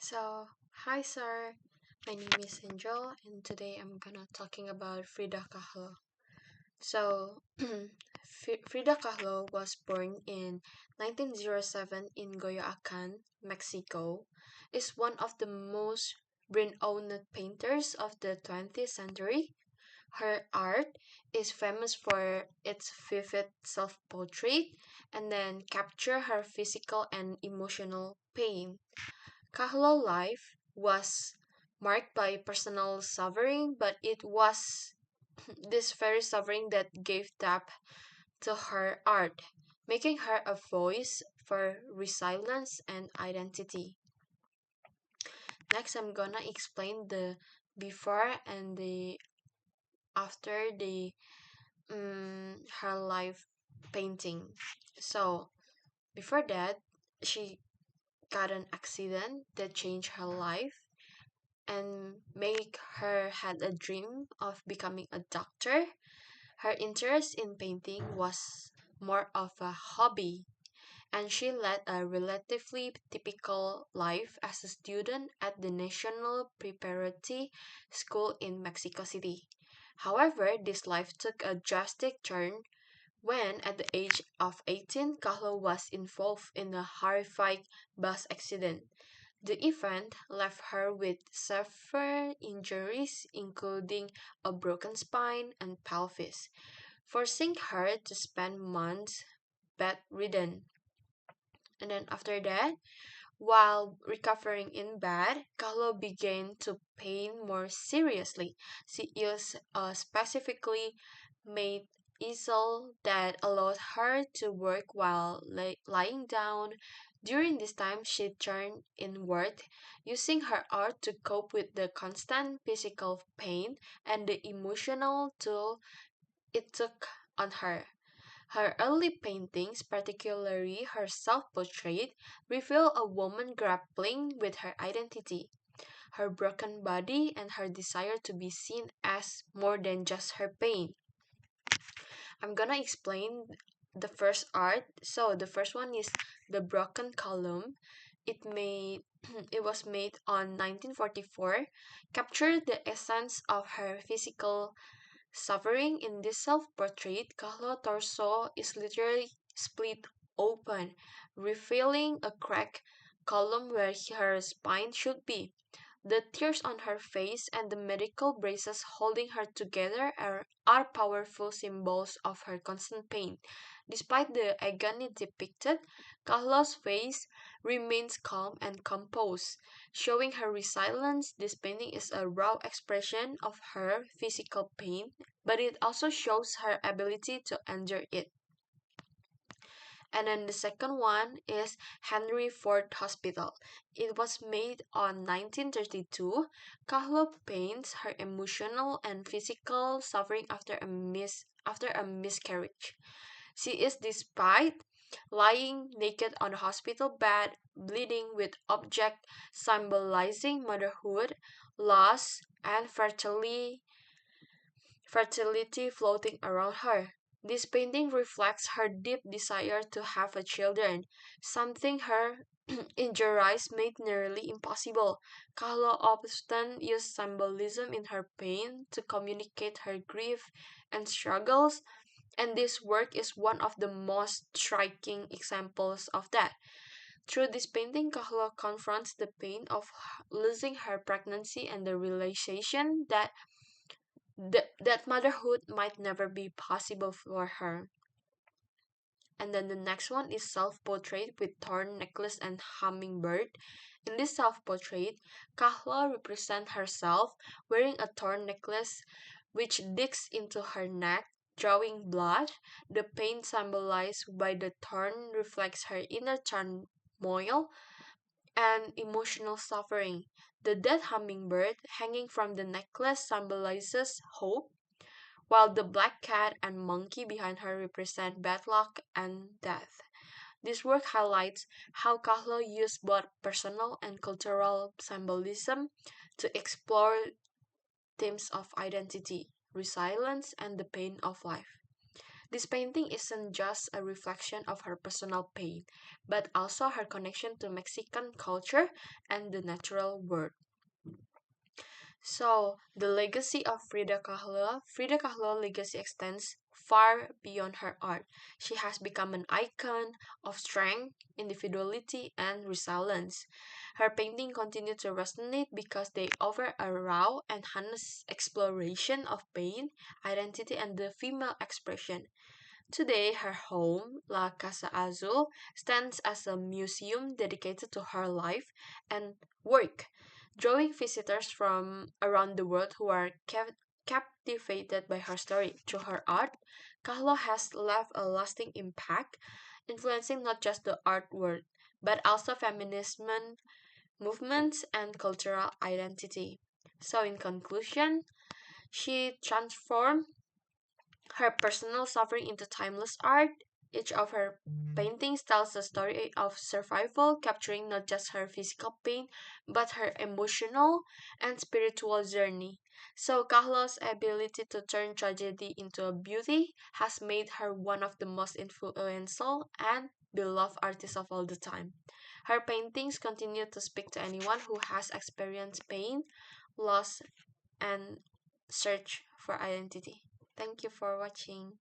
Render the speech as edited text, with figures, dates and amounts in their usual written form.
Hi sir, my name is Angel and today I'm gonna talking about Frida Kahlo. So, Frida Kahlo was born in 1907 in Coyoacan, Mexico. Is one of the most renowned painters of the 20th century. Her art is famous for its vivid self-portrait and then capture her physical and emotional pain. Kahlo's life was marked by personal suffering, but it was this very suffering that gave depth to her art, making her a voice for resilience and identity. Next, I'm gonna explain the before and the after the her life painting. So before that, she got an accident that changed her life and make her had a dream of becoming a doctor. Her interest in painting was more of a hobby, and she led a relatively typical life as a student at the National Preparatory School in Mexico City. However, this life took a drastic turn when, at the age of 18, Kahlo was involved in a horrific bus accident. The event left her with severe injuries, including a broken spine and pelvis, forcing her to spend months bedridden. And then after that, while recovering in bed, Kahlo began to paint more seriously. She used a specifically made easel that allowed her to work while lying down. During this time, she turned inward, using her art to cope with the constant physical pain and the emotional toll it took on her. Her early paintings, particularly her self-portrait, reveal a woman grappling with her identity, her broken body, and her desire to be seen as more than just her pain. I'm gonna explain the first art. So the first one is the broken column. It was made on 1944, captured the essence of her physical suffering. In this self-portrait, Kahlo's torso is literally split open, revealing a cracked column where her spine should be. The tears on her face and the medical braces holding her together are powerful symbols of her constant pain. Despite the agony depicted, Kahlo's face remains calm and composed, showing her resilience. This painting is a raw expression of her physical pain, but it also shows her ability to endure it. And then the second one is Henry Ford Hospital. It was made on 1932. Kahlo paints her emotional and physical suffering after a miscarriage. She is despite lying naked on a hospital bed, bleeding with object symbolizing motherhood, loss, and fertility floating around her. This painting reflects her deep desire to have a children, something her injuries made nearly impossible. Kahlo often used symbolism in her pain to communicate her grief and struggles, and this work is one of the most striking examples of that. Through this painting, Kahlo confronts the pain of losing her pregnancy and the realization that motherhood might never be possible for her. And then the next one is self-portrait with thorn necklace and hummingbird. In this self-portrait, Kahlo represents herself wearing a thorn necklace which digs into her neck, drawing blood. The pain symbolized by the thorn reflects her inner turmoil and emotional suffering. The dead hummingbird hanging from the necklace symbolizes hope, while the black cat and monkey behind her represent bad luck and death. This work highlights how Kahlo used both personal and cultural symbolism to explore themes of identity, resilience, and the pain of life. This painting isn't just a reflection of her personal pain, but also her connection to Mexican culture and the natural world. So, the legacy of Frida Kahlo's legacy extends far beyond her art. She has become an icon of strength, individuality, and resilience. Her paintings continue to resonate because they offer a raw and honest exploration of pain, identity, and the female expression. Today, her home, La Casa Azul, stands as a museum dedicated to her life and work, drawing visitors from around the world who are captivated by her story. Through her art, Kahlo has left a lasting impact, influencing not just the art world, but also feminism movements and cultural identity. So, in conclusion, she transformed her personal suffering into timeless art. Each of her paintings tells a story of survival, capturing not just her physical pain, but her emotional and spiritual journey. So, Carlos' ability to turn tragedy into a beauty has made her one of the most influential and beloved artists of all the time. Her paintings continue to speak to anyone who has experienced pain, loss, and search for identity. Thank you for watching.